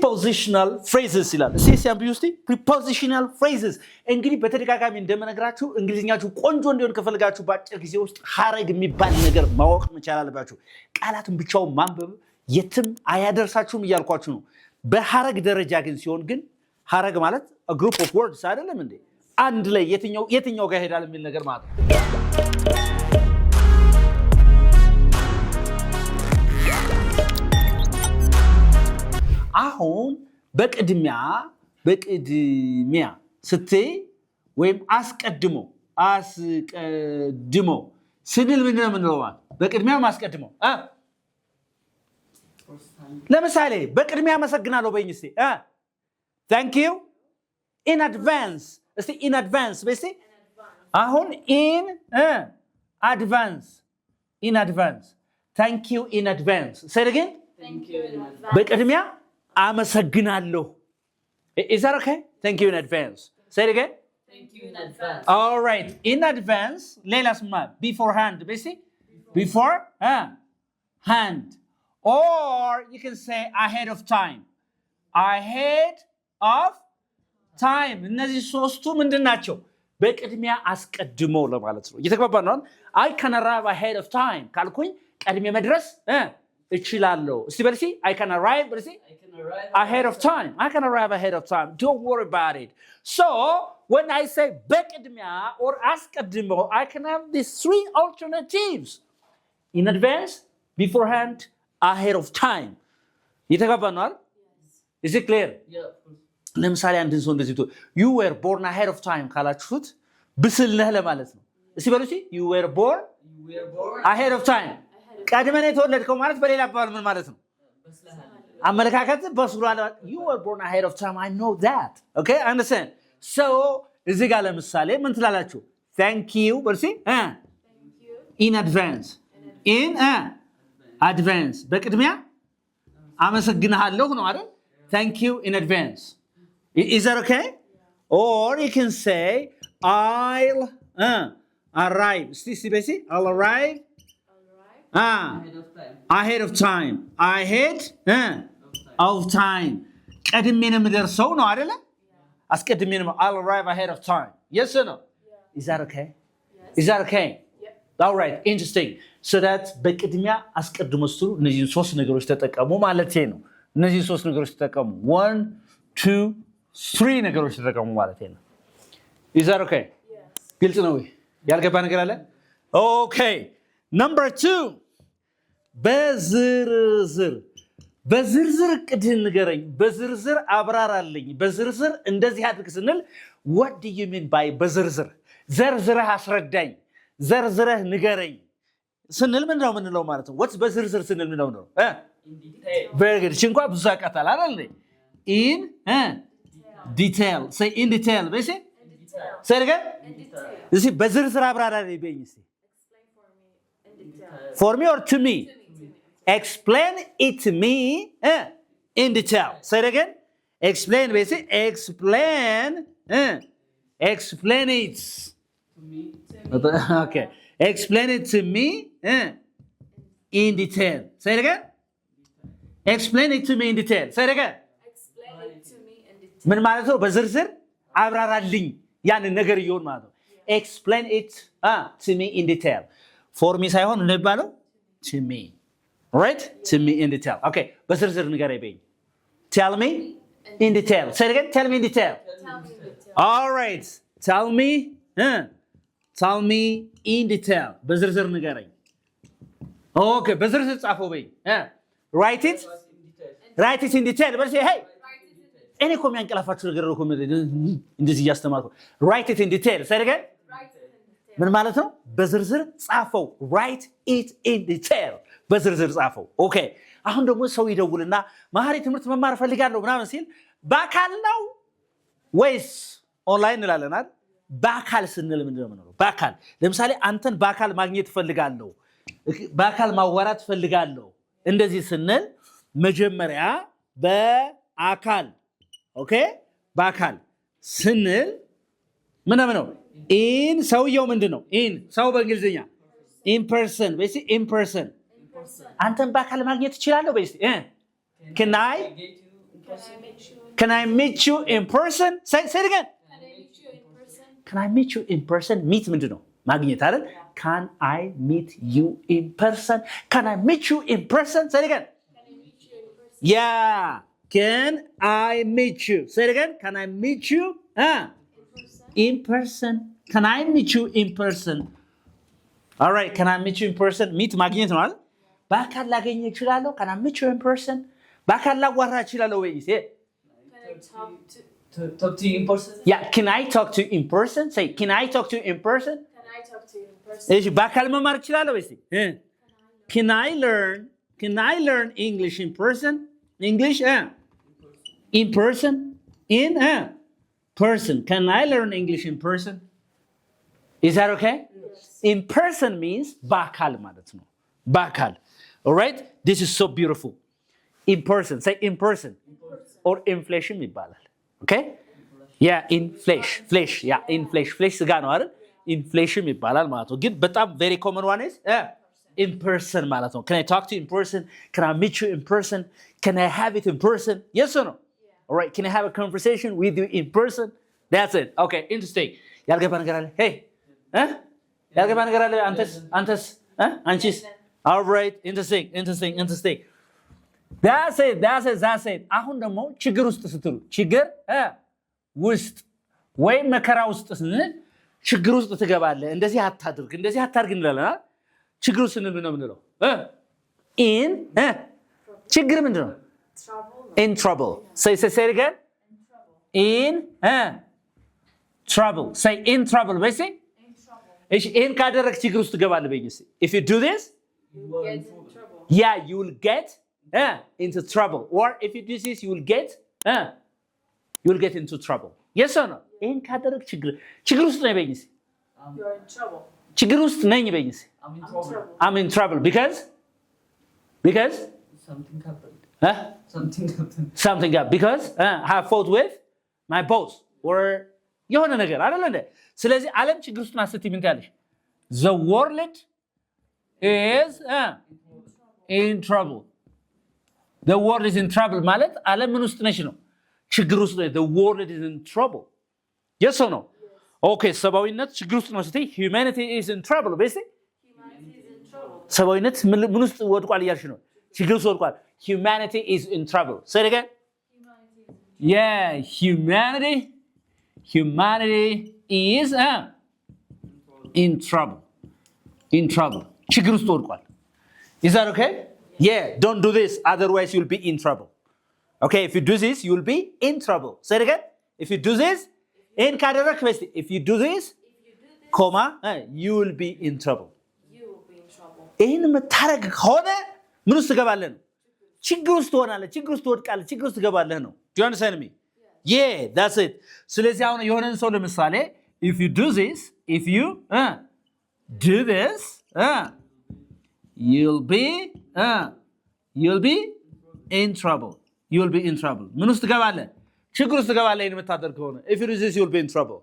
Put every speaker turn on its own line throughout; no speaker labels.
prepositional phrases ይላል ሲያምቢዩስቲ prepositional phrases እንግዲህ በተደጋጋሚ እንደምነግራችሁ እንግሊዝኛችሁ ቆንጆ እንዲሆን ከፈልጋችሁ በአጭር ጊዜ ውስጥ ሐረግ የሚባል ነገር ማወቅ መቻል አለባችሁ ቃላቱን ብቻው ማንበብ የትም አያደርሳችሁም እያልኳችሁ ነው በሐረግ ደረጃ ግን ሲሆን ግን ሐረግ ማለት a group of words አይደለም እንዴ አንድ ላይ የትኛው ጋር ሄዳል የሚል ነገር ማለት ነው አሁን በቅድሚያ ስትይ ወይም አስቀድሞ ስንል ምን ነው የምንለው በቅድሚያ ማስቀድሞ ለምሳሌ በቅድሚያ አመሰግናለሁ በይኝ እስቲ thank you in advance እስቲ in advance በይኝ አሁን in advance thank you in advance say it again
thank you in advance
በቅድሚያ አመሰግናለሁ is that okay thank you in advance say it again
thank you in advance
all right in advance ሌላስ beforehand beforehand or you can say ahead of time እነዚህ ሶስቱ ምንድናቸው በቅድሚያ አስቀድሞ ለማለት ነው እየተግባባን ነው I can arrive ahead of time ካልኩኝ ቀድሜ መድረስ እችላለሁ እስቲ በልሲ I can arrive ahead of time don't worry about it so when I say በቅድሚያ or አስቀድሞ I can have these three alternatives in advance beforehand ahead of time እየተግባባን ነው is it clear
yeah
ለምሳሌ አንድን ሰው እንደዚህ you were born ahead of time ካላችሁት ብስል ነህ ለማለት ነው እስቲ በሉሲ you were born ahead of time ቀድመህ የተወለድከው ማለት በሌላ አባባል ምን ማለት ነው አመለካከት በስሏል you were born ahead of time I know that okay understand so እዚህ ጋር ለምሳሌ ምን ትላላችሁ thank you በሉሲ in advance በቅድሚያ አመሰግናለሁ ነው አይደል thank you in advance is that okay or you can say I'll arrive see I'll arrive ahead of time ቀድሜ ነው የምደርሰው ነው አይደለ አስቀድሜ ነው I'll arrive ahead of time yes or no is that okay is that okay all right interesting so that በቅድሚያ አስቀድሞ ስትሉ እነዚህ ሶስት ነገሮች ተጠቀሙ ማለት ነው እነዚህ ሶስት ነገሮች ተጠቀሙ 1 2 3 ነገሮች ተጠቀሙ ማለት ነው is that okay
yes
ግልጽ ነው ያልገባ ነገር አለ okay number 2 በዝርዝር ቅድህን ንገረኝ በዝርዝር አብራራልኝ በዝርዝር እንደዚህ አድርግ ስንል what do you mean by በዝርዝር ዘርዝረህ አስረዳኝ ዘርዝረህ ንገረኝ ስንል ምን ነው የምንለው ማለት ነው what's በዝርዝር ስንል ምን ነው
in detail
very good ሽንኳ ብዙ አቃታል አይደል in detail say in detail በዚህ say again
in detail
እዚህ በዝርዝር አብራራልኝ በይኝ እስቲ
explain for me in detail
for me or to me explain it to me in detail say it again explain basically explain it
to me
okay explain it to me in detail say it again explain it to me in detail say it again
explain it to me in detail
ምን ማለት ነው በዝርዝር አብራራልኝ ያን ነገር ይሁን ማለት ነው explain it to me in detail for me ሳይሆን እንደባለው to me right to me in detail okay በዝርዝር ንገረኝ በይኝ tell me in detail say it again tell me in detail all right tell me in detail በዝርዝር ንገረኝ okay በዝርዝር ጻፈው በይኝ write it in detail but say hey እኔ እኮ የሚያንቀላፋችሁ ነገር ነው እንደዚህ እያስተማርኩ write it in detail say it again ምን ማለት ነው በዝርዝር ጻፈው write it in detail በዝርዝር ጻፈው ኦኬ አሁን ደግሞ ሰው ይደውልና ማህሪ ትምህርት መማር ፈልጋለሁ ምናምን ሲል በአካል ነው ወይስ ኦንላይን እንላለናል በአካል ስንል ምንድነው ማለት ነው በአካል ለምሳሌ አንተን በአካል ማግኘት ፈልጋለሁ በአካል ማዋራት ፈልጋለሁ እንደዚህ ስንል መጀመሪያ በአካል ኦኬ በአካል ስንል ምን ነው in ሰውየው ምንድነው in ሰው በእንግሊዝኛ in person በሲ in person አንተን በአካል ማግኘት ይችላል በሲ can I
Can I meet you in person?
Can I meet you in person? Say it again.
Can I meet you in person?
Can I meet you in person? Meet ምንድን ነው? ማግኘት አይደል? Can I meet you in person? Can I meet you in person? Say it again.
Can I meet you in person?
Yeah. Can I meet you? Say it again. Can I meet you?
In person?
In person. Can I meet you in person? All right. Can I meet you in person? Meet ማግኘት ነው አይደል? በአካል ላገኝ እችላለሁ? Can I meet you in person? በአካል ላዋራ እችላለሁ ወይ?
Can I talk to
you in person?
Yeah. Can I talk to you in person? Say, can I talk to you in person?
Can I talk to you in person?
እሺ በአካል መማር እችላለሁ ወይስ? Can I learn English in person? English in person? In person. Can I learn English in person? Is that okay?
Yes.
In person means በአካል ማለት ነው። በአካል. All right? This is so beautiful. In person. Say in person. Or inflation ይባላል. Okay? Yeah, in flesh. Yeah, in flesh. Flesh ስጋ ነው አይደል? Inflation ይባላል ማለት ነው። ግን በጣም very common one is in person ማለት ነው. Can I talk to you in person? Can I meet you in person? Can I have it in person? Yes or no?
Yeah.
All right. Can I have a conversation with you in person? That's it. Okay. Interesting. ያልገባ ነገር አለ? Hey. ያልገባ ነገር አለ? አንተስ? አንቺስ? All right. Interesting. That's it. አሁን ደግሞ ችግር ውስጥ ስትሉ ችግር ውስጥ ወይ መከራ ውስጥ ስንል ችግር ውስጥ ትገባለህ። እንደዚህ አታድርግ እንላለን። ችግር ውስጥ ስንል ነው የምንለው in ችግር ምንድን ነው? In trouble. Say it again. In trouble. Say in trouble. በይ
In trouble.
እሺ ይሄን ካደረግ ችግር ውስጥ ትገባለህ በይ እስኪ if you do this
You get in trouble.
yeah you will get into trouble or if you do this you will get into trouble. Yes or no? ይሄን ካደረግ ችግር ውስጥ ነኝ በይ እስኪ
You're in trouble.
ችግር ውስጥ ነኝ በይ እስኪ
I'm in
I'm in
trouble.
trouble.
I'm in trouble because
Something happened.
huh?
Something happened.
Something up because I have fought with my boss or የሆነ ነገር አይደል እንዴ? ስለዚህ ዓለም ችግር ውስጥ ናት ስትይ ምን ትያለሽ? The world is in trouble. The world is in trouble ማለት ዓለም ምን ውስጥ ነች ነው? ችግር ውስጥ ነው. The world is in trouble. Yes or no? Okay, ሰብአዊነት ችግር ውስጥ ነው ስትይ humanity is in trouble. basically
Humanity is in trouble.
ሰብአዊነት ምን ውስጥ ወድቋል እያልሽ ነው? ችግር ውስጥ ወድቋል. Humanity is in trouble. Say it again.
Humanity is in
Yeah, humanity is in trouble. ችግር ውስጥ ወድቋል. Is that okay? Yeah, don't do this otherwise you'll be in trouble. Okay, if you do this you'll be in trouble. Say it again. If you do this in ካደረክ በስቲ if you do this
If you do this,
comma you will be in trouble.
you will be in trouble.
ይህን የምታደርግ ከሆነ ምን ውስጥ ትገባለህ ነው? ችግር ውስጥ ትሆናለህ፣ ችግር ውስጥ ትወድቃለህ፣ ችግር ውስጥ ትገባለህ ነው። Do you understand me? Yeah, that's it. ስለዚህ አሁን የሆነን ሰው ለምሳሌ if you do this you'll be in trouble. ምን ውስጥ ትገባለህ? ችግር ውስጥ ትገባለህ ይህን የምታደርግ ከሆነ if you do this you'll be in trouble.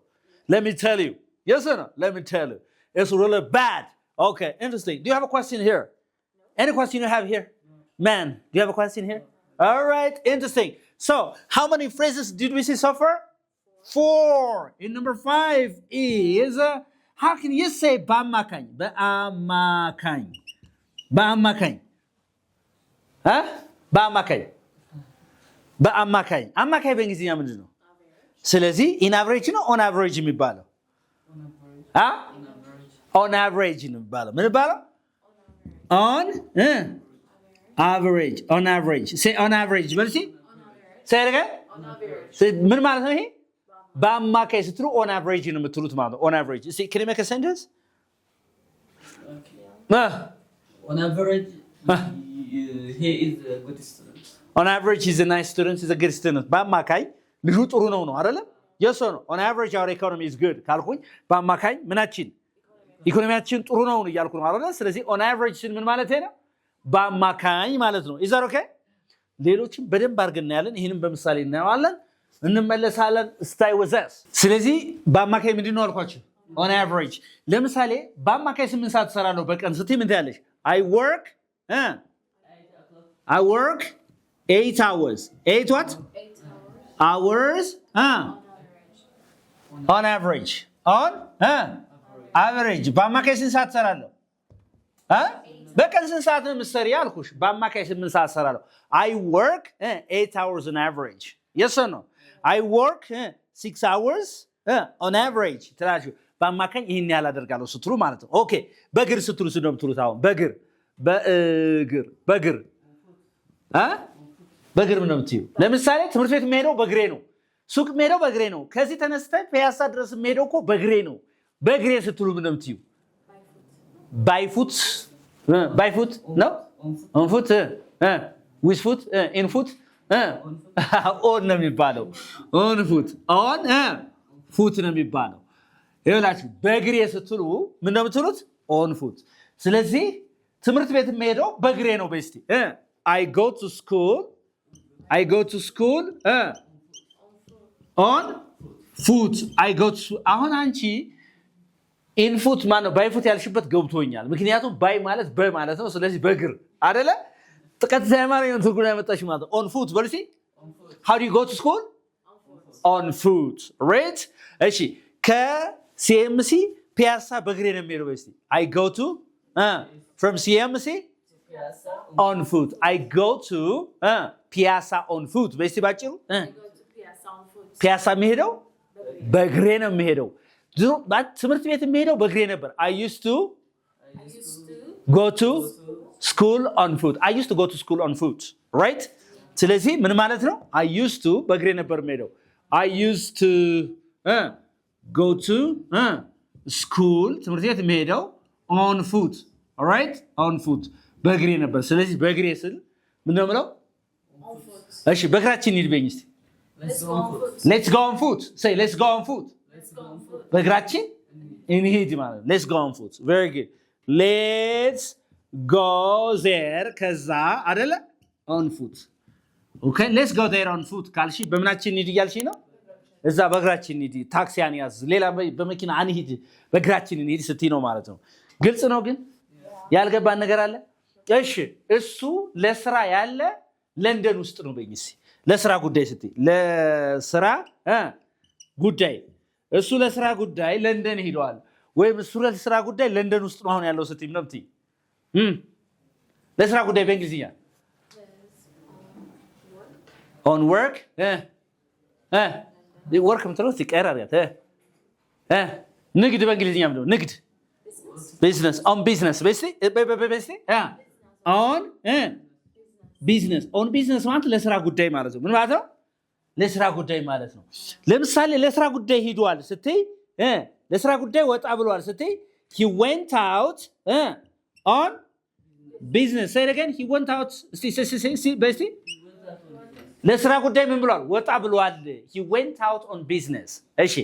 Let me tell you. Yes or no? Let me tell you. It's really bad. Okay, interesting. Do you have a question here? Any question you have here? Man, do you have a question here? All right, interesting. So, how many phrases did we see so far? 4. And number 5 is, how can you say በአማካኝ? በአማካኝ በእንግሊዝኛ ምንድን ነው? ስለዚህ in average ነው on average የሚባለው? On average ነው የሚባለው። ምን ይባላል? On average. Say on average. በልሲ say it again.
On average.
ምን ማለት ነው ይሄ? በአማካይ ስትሉ on average ነው የምትሉት ማለት ነው። On average. See, can you make a sentence?
Okay. On average, he is a good student.
On average, he's a nice student. He's a good student. በአማካይ ልጁ ጥሩ ነው አይደለ? Yes or no? On average, our economy is good. ካልኩኝ በአማካይ ምናችን ኢኮኖሚያችን ጥሩ ነው እያልኩ ነው አይደለ? ስለዚህ on average ስን ምን ማለት ነው? በአማካኝ ማለት ነው። Is that okay? ሌሎችም በደንብ አድርገን እናያለን። ይሄንን በምሳሌ እናየዋለን። እንመለሳለን። Stay with us. ስለዚህ በአማካይ ምንድን ነው አልኳችሁ? On average. ለምሳሌ በአማካይ 8 ሰዓት እሰራለሁ በቀን ስትይ ምን ትያለሽ? I work 8 hours 8 what
8 hours.
hours on average on average በአማካይ ስንት ሰዓት እሰራለሁ በቀን ስንት ሰዓት ነው የምትሰሪ አልኩሽ በአማካይ 8 ሰዓት እሰራለሁ I work 8 hours on average yes or no I work 6 hours on average ትላችሁ በአማካኝ ይሄን ያህል አደርጋለሁ ስትሉ ማለት ነው ኦኬ በእግር ስትሉ ነው የምትሉት አሁን በእግር በእግር ምን ነው የምትይው ለምሳሌ ትምህርት ቤት የምሄደው በእግሬ ነው ሱቅ የምሄደው በእግሬ ነው ከዚህ ተነስተህ ፒያሳ ድረስ የምሄደው እኮ በእግሬ ነው በእግሬ ስትሉ ምን ነው የምትይው by foot no on foot with foot in foot on ነው የሚባለው on foot ነው የሚባለው ይኸውላችሁ በእግሬ ስትሉ ምን ነው የምትሉት on foot ስለዚህ ትምህርት ቤት የምሄደው በእግሬ ነው በስቲ I go to school on foot I go to አሁን አንቺ in foot ማን ነው by foot ያልሽበት ገብቶኛል ምክንያቱም by ማለት በማለት ነው ስለዚህ በእግር አይደለ ጥቅት ዘማሪ ነው ትርጉም ያመጣሽ ማለት on foot በልሲ how do you go to school on foot right እሺ ከCMC ፒያሳ በእግሬ ነው የምሄደው በስቲ I go to from CMC on foot I go to ፒያሳ on foot በስቲ ባጭሩ
I go to Piazza on foot.
ፒያሳ የምሄደው በእግሬ ነው የምሄደው ትምህርት ቤት የምሄደው በእግሬ ነበር I used to go to school on foot I used to go to school on foot right ስለዚህ ምን ማለት ነው I used to በእግሬ ነበር የምሄደው I used to go to school ትምህርት ቤት የምሄደው on foot all right on foot በእግሬ ነበር ስለዚህ በእግሬ ስል ምን ነው የምለው
On foot.
እሺ በእግራችን እንሂድ በይኝ እስቲ
Let's go on foot.
let's go on foot say let's go on foot
Let's go on foot.
በእግራችን እንሂድ ማለት ነው let's go on foot very good let's go there ከዛ አይደለ on foot okay let's go there on foot ካልሽ በምናችን እንሂድ እያልሽ ነው እዛ በእግራችን እንሂድ ታክሲ አንያዝ ሌላ በመኪና አንሂድ በእግራችን እንሂድ ስትይ ነው ማለት ነው ግልጽ ነው ግን ያልገባን ነገር አለ እሺ እሱ ለስራ ያለ ለንደን ውስጥ ነው በእኝስ ለስራ ጉዳይ ስትይ ለስራ ጉዳይ እሱ ለስራ ጉዳይ ለንደን ሄዷል ወይም እሱ ለስራ ጉዳይ ለንደን ውስጥ ነው አሁን ያለው ስትይ ነው ምትይ ለስራ ጉዳይ በእንግሊዝኛ on work work ምትለው ሲቀራሪያት ንግድ በእንግሊዝኛ ምንድነው ንግድ business on business basically on business ማለት ለስራ ጉዳይ ማለት ነው ምን ማለት ነው ለስራ ጉዳይ ማለት ነው ለምሳሌ ለስራ ጉዳይ ሄዷል ስትይ ለስራ ጉዳይ ወጣ ብሏል ስትይ he went out on business say it again he went out basically ለስራ ጉዳይ ምን ብሏል ወጣ ብሏል he went out on business እሺ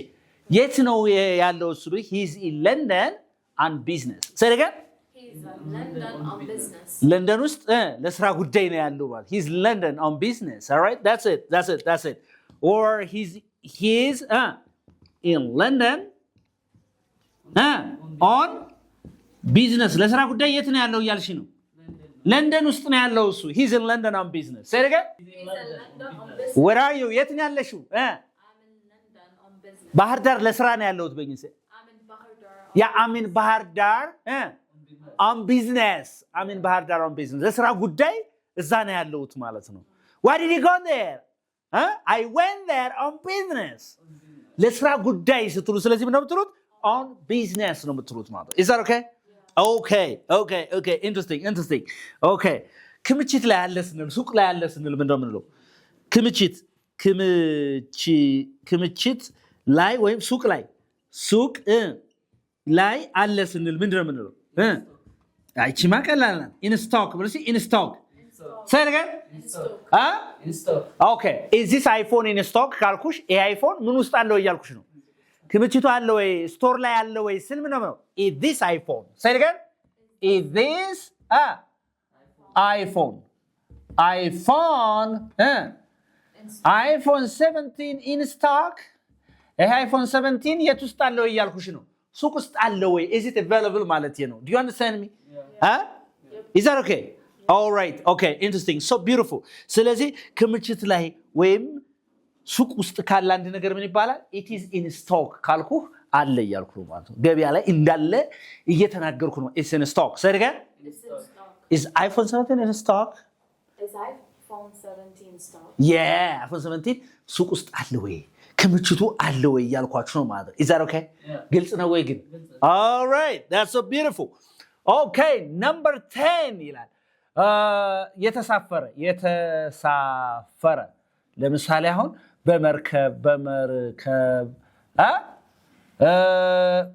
የት ነው ያለው እሱ he is in London on business say it again
He's in London on business.
ለንደን ውስጥ ለስራ ጉዳይ ነው ያለው ማለት he's London on business all right that's it or he's in London on business ለስራ ጉዳይ የት ነው ያለው እያልሽ ነው ለንደን ውስጥ ነው ያለው እሱ he's in London on business say it again
He's in London on business.
where are you የት ነው ያለሽው
I'm in London on business.
ባህር ዳር ለስራ ነው ያለሁት በእንግሊዝ
I'm in Bahar Dar.
ያ I'm in ባህር ዳር on business I'm in ባህር ዳር on business ለስራ ጉዳይ እዛ ነው ያለሁት ማለት ነው why did you go there I went there on business ለስራ ጉዳይ ስትሉ ስለዚህ ምን ነው የምትሉት on business ነው የምትሉት ማለት is that okay okay interesting okay ክምችት ላይ ያለ ስንል ሱቅ ላይ ያለ ስንል ምን ነው የምንለው ክምችት ላይ ወይም ሱቅ ላይ አለ ስንል ምንድን ነው የምንለው አይቺማ ቀላል ናት in stock ብለሽ in stock say it again
In stock.
okay is this iPhone in stock ካልኩሽ ይሄ አይፎን ምን ውስጥ አለው እያልኩሽ ነው ክምችቱ አለ ወይ ስቶር ላይ አለ ወይ ስል ምን ነው is this iPhone say it again is this iPhone iPhone 17 in stock ይሄ iPhone 17 የት ውስጥ አለው እያልኩሽ ነው ሱቅ ውስጥ አለ ወይ is it available ማለት ነው do you understand me is that okay All right. Okay. Interesting. So beautiful. ስለዚህ ክምችት ላይ ወይም ሱቅ ውስጥ ካለ አንድ ነገር ምን ይባላል? It is in stock ካልኩ አለ እያልኩ ነው ማለት ነው። ገበያ ላይ እንዳለ እየተናገርኩ ነው። It's in stock. Say it again.
It's in stock.
Is iPhone 17 in stock?
Is iPhone 17 stock?
Yeah, iPhone 17 ሱቅ ውስጥ አለ ወይ? ክምችቱ አለ ወይ እያልኳችሁ ነው ማለት ነው። Is that okay? ግልጽ ነው ወይ ግን? All right. That's so beautiful. Okay, number 10 ይላል። የተሳፈረ ለምሳሌ አሁን በመርከብ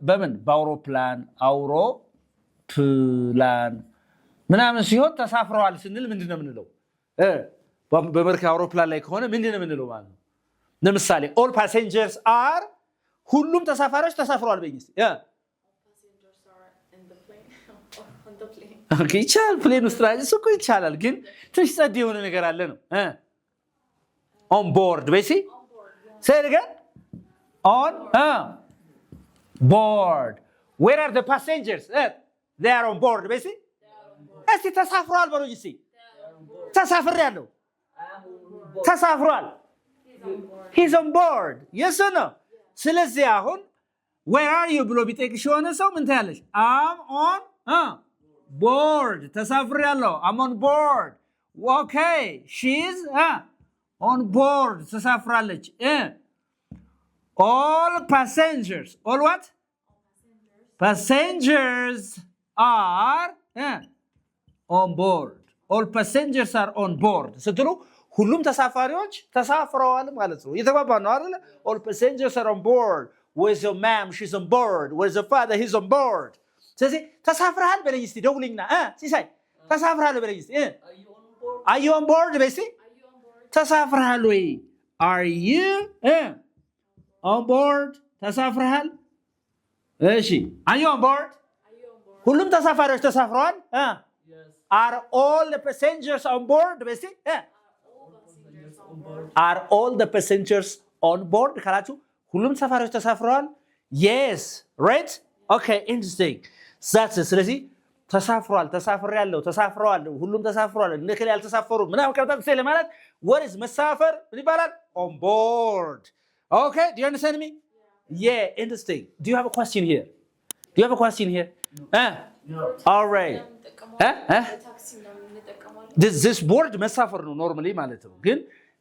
በምን በአውሮፕላን ምናምን ሲሆን ተሳፍረዋል ስንል ምንድነው የምንለው? በመርከብ አውሮፕላን ላይ ከሆነ ምንድነው የምንለው ማለት ነው? ለምሳሌ all passengers are ሁሉም ተሳፋሪዎች ተሳፍረዋል በእንግሊዝ
Passengers are in the plane. On the plane.
ኦኬ ይቻላል። ፕሌን ውስጥ ላይ እሱ እኮ ይቻላል፣ ግን ትንሽ ጸድ የሆነ ነገር አለ ነው። on board basically.
On board. Yeah.
Say it again. On board. Where are the passengers? They are on board basically. እስቲ ተሳፍሯል በሉ እስቲ። ተሳፍሬያለሁ። ተሳፍሯል። He's on board. Yes or no? ስለዚህ አሁን where are you ብሎ ቢጠይቅሽ የሆነ ሰው ምን ታያለሽ? I'm on board. ተሳፍሬያለሁ. I'm on board. Okay. She's on board. ተሳፍራለች. All passengers. All what? Passengers are on board. All passengers are on board. ስትሉ ሁሉም ተሳፋሪዎች ተሳፍረዋል ማለት ነው። እየተባባን ነው አይደል? All passengers are on board. Where's your mom? She's on board. Where's your father? He's on board. ስለዚህ ተሳፍረሃል በለኝ እስቲ ደውልኝና ሲሳይ ተሳፍረሃል በለኝ እስቲ Are you on board በይ እስቲ ተሳፍረሃል ወይ? Are you on board? ተሳፍረሃል? እሺ Are you on board? ሁሉም ተሳፋሪዎች ተሳፍረዋል? Are all the passengers on board በይ እስቲ Are all the passengers on board ካላችሁ ሁሉም ተሳፋሪዎች ተሳፍረዋል? Yes, right? Okay, interesting. ስለዚህ ተሳፍሯል፣ ተሳፍሬያለሁ፣ ተሳፍረዋል፣ ሁሉም ተሳፍሯል፣ እነከለ ያልተሳፈሩ ምናምን ከታተሰ ለማለት what is መሳፈር ምን ይባላል? On board. Okay, do you understand me? Yeah, interesting. Do you have a question here? Do you have a question here?
No.
All right. This board መሳፈር ነው ኖርማሊ ማለት ነው። ግን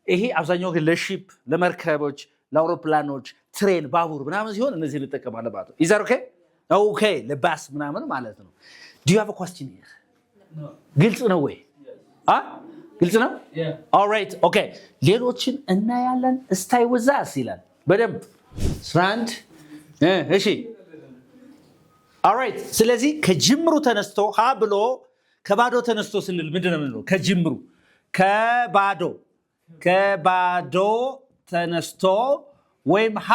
ይሄ አብዛኛው ግን ለሺፕ ለመርከቦች ለአውሮፕላኖች ትሬን ባቡር ምናምን ሲሆን እነዚህ እንጠቀማለን ማለት ነው። Is that okay? Okay, ለባስ ምናምን ማለት ነው። Do you have a question here?
No.
ግልጽ ነው ወይ? ግልጽ ነው?
Yeah.
All right. Okay. ሌሎችን እናያለን። stay with us ይላል በደንብ ስራንድ እሺ All right. ስለዚህ ከጅምሩ ተነስቶ ሀ ብሎ ከባዶ ተነስቶ ስንል ምንድነው የምንለው? ከጅምሩ ከባዶ ተነስቶ ወይም ሀ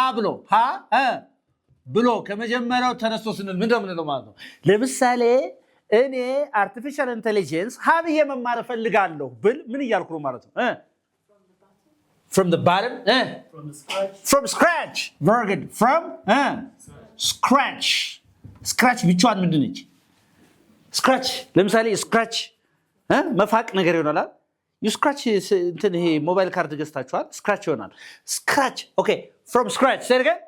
ብሎ ከመጀመሪያው ተነስቶ ስንል ምንድነው የምንለው ማለት ነው? ለምሳሌ እኔ አርቲፊሻል ኢንተለጀንስ ሀ ብዬ መማር እፈልጋለሁ ብል ምን እያልኩ ነው ማለት ነው? From the bottom? From scratch. Very good. From scratch. Scratch ብቻዋን ምንድን ነች? Scratch. ለምሳሌ scratch መፋቅ ነገር ይሆናል። You scratch እንትን ይሄ ሞባይል ካርድ ገዝታችኋል scratch ይሆናል። Scratch. Okay. From scratch. Say it again.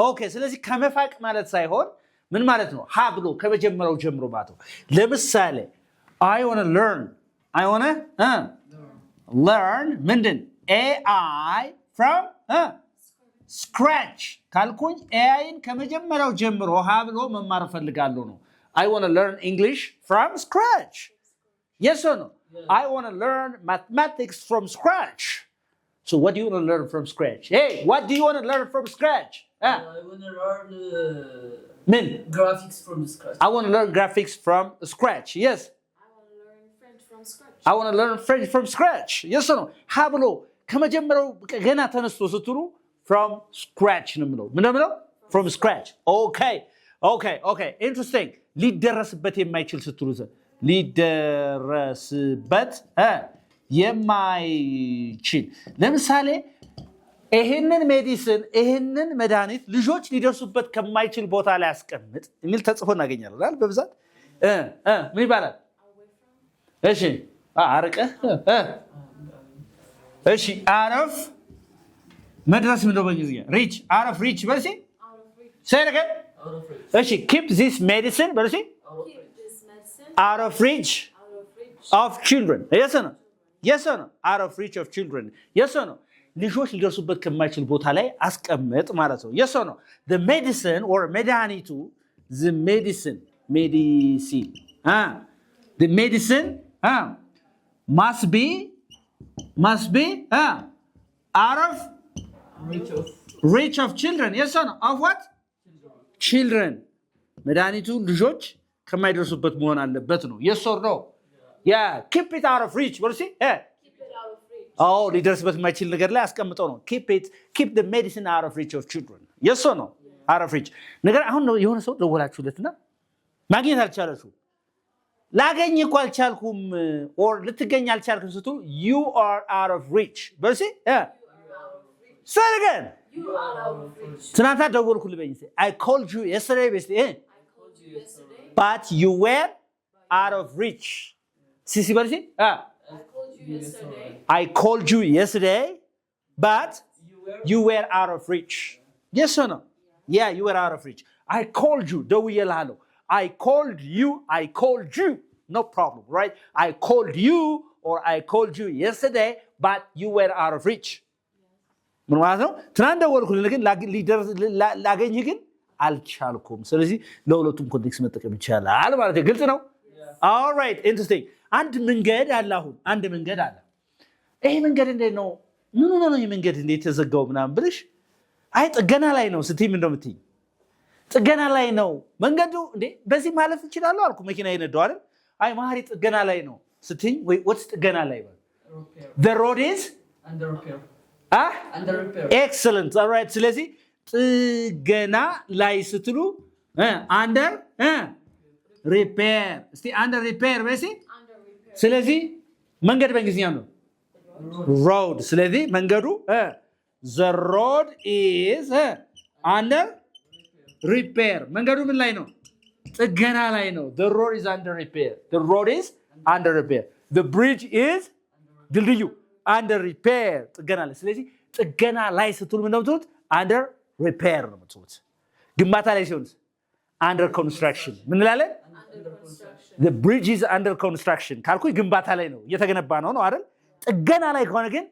Okay. ስለዚህ ከመፋቅ ማለት ሳይሆን ምን ማለት ነው? ሀ ብሎ ከመጀመሪያው ጀምሮ ማለት ነው። ለምሳሌ I want to learn. I want to learn ምንድን AI from scratch ካልኩኝ AIን ከመጀመሪያው ጀምሮ ሀ ብሎ መማር ፈልጋለሁ ነው። I want to learn English from scratch. Yes or no? Yeah. I want to learn mathematics from scratch. So what do you want to learn from scratch? Hey, what do you want to learn from scratch?
I want to learn graphics from scratch.
I want to learn graphics from scratch. Yes.
I want to learn French from scratch.
I want to learn French from scratch. Yes or no? ሀ ብሎ ከመጀመሪያው ገና ተነስቶ ስትሉ from scratch ነው የምለው። ምን ነው የምለው? From scratch. Okay. Interesting. ሊደረስበት የማይችል ስትሉ ሊደረስበት የማይችል ለምሳሌ ይሄንን ሜዲሲን ይሄንን መድኃኒት ልጆች ሊደርሱበት ከማይችል ቦታ ላይ አስቀምጥ የሚል ተጽፎ እናገኛለን አይደል? በብዛት ምን ይባላል? እሺ አርቀህ እሺ out of መድረስ ምንድነው በእንግሊዝኛ reach out of reach በልሲ say it again እሺ keep this medicine በልሲ out of reach of children yes or no out of reach of children yes or no ልጆች ሊደርሱበት ከማይችል ቦታ ላይ አስቀምጥ ማለት ነው yes or no the medicine or መድኃኒቱ the medicine the medicine must be out of reach of children yes or no of what children መድኃኒቱ ልጆች ከማይደርሱበት መሆን አለበት ነው yes or no yeah keep it out of reach what do you see ሊደርስበት የማይችል ነገር ላይ አስቀምጠው ነው keep the medicine out of reach of children yes or no out of reach ነገር አሁን ነው የሆነ ሰው ደወላችሁለትና ማግኘት አልቻላችሁ ላገኝ እኮ አልቻልኩም or ልትገኝ አልቻልኩም ስትሉ you are out of reach በልሲ say it again
you are out of reach
ትናንት ደወልኩልህ በይኝ I called you yesterday but you were out of reach ሲሲ በልሲ I called you yesterday but you were out of reach yes or no yeah you were out of reach I called you ደውዬልሃለሁ I called you no problem right I called you or I called you yesterday but you were out of reach ምን ማለት ነው ትናንት ደወልኩልህ ግን ላገኝህ ግን አልቻልኩም ስለዚህ ለሁለቱም ኮንቴክስት መጠቀም ይቻላል ማለት ግልጽ ነው all right interesting አንድ መንገድ አለ ይሄ መንገድ እንዴት ነው ምን ነው ይሄ መንገድ እንዴት ተዘጋው ምናምን ብለሽ አይ ጥገና ላይ ነው ስትይ ምን እንደምትይ ጥገና ላይ ነው መንገዱ እንዴ በዚህ ማለፍ ይችላል አልኩ መኪና ይነዳው አይደል አይ ማህሪ ጥገና ላይ ነው ስትይ ወይ what's ጥገና ላይ the road is
under repair
excellent all right ስለዚህ ጥገና ላይ ስትሉ under repair እስቲ under repair በሲ ስለዚህ መንገድ በእንግሊዝኛ ነው road ስለዚህ መንገዱ the road is under repair መንገዱ ምን ላይ ነው ጥገና ላይ ነው the road is under repair the bridge is ድልድዩ under repair ጥገና ላይ ስለዚህ ጥገና ላይ ስትሉ ምን ነው የምትሉት under repair ነው የምትሉት ግንባታ ላይ ሲሆን under construction ምን እንላለን the bridge is under construction ካልኩኝ ግንባታ ላይ ነው እየተገነባ ነው አይደል ጥገና ላይ ከሆነ ግን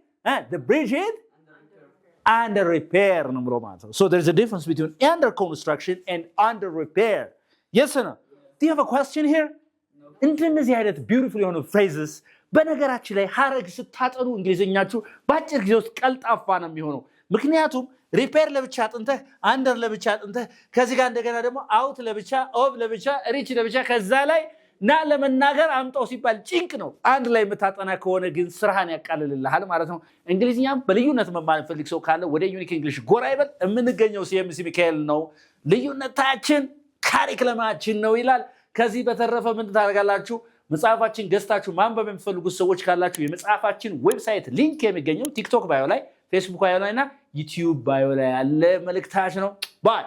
the bridge is under repair ነው ብሎ ማለት ነው so there's a difference between under construction and under repair yes or no do you have a question here እንደነዚህ አይነት beautiful የሆኑ phrases በነገራችን ላይ ሐረግ ስታጠኑ እንግሊዘኛችሁ በአጭር ጊዜ ውስጥ ቀልጣፋ ነው የሚሆነው ምክንያቱም ሪፔር ለብቻ አጥንተህ አንደር ለብቻ አጥንተህ ከዚህ ጋር እንደገና ደግሞ አውት ለብቻ ኦፍ ለብቻ ሪች ለብቻ ከዛ ላይ ና ለመናገር አምጣው ሲባል ጭንቅ ነው አንድ ላይ መታጠና ከሆነ ግን ስራህን ያቃልልልሃል ማለት ነው እንግሊዝኛም በልዩነት መማር ፈልግ ሰው ካለ ወደ ዩኒክ እንግሊሽ ጎራ ይበል የምንገኘው ሲኤምሲ ሚካኤል ነው ልዩነታችን ካሪክለማችን ነው ይላል ከዚህ በተረፈ ምን ታደርጋላችሁ መጽሐፋችን ገዝታችሁ ማንበብ የምትፈልጉት ሰዎች ካላችሁ የመጽሐፋችን ዌብሳይት ሊንክ የሚገኘው ቲክቶክ ባዮ ላይ ፌስቡክ ባዮ ላይና ዩቲዩብ ባዮ ላይ ያለ መልእክታችን ነው ባይ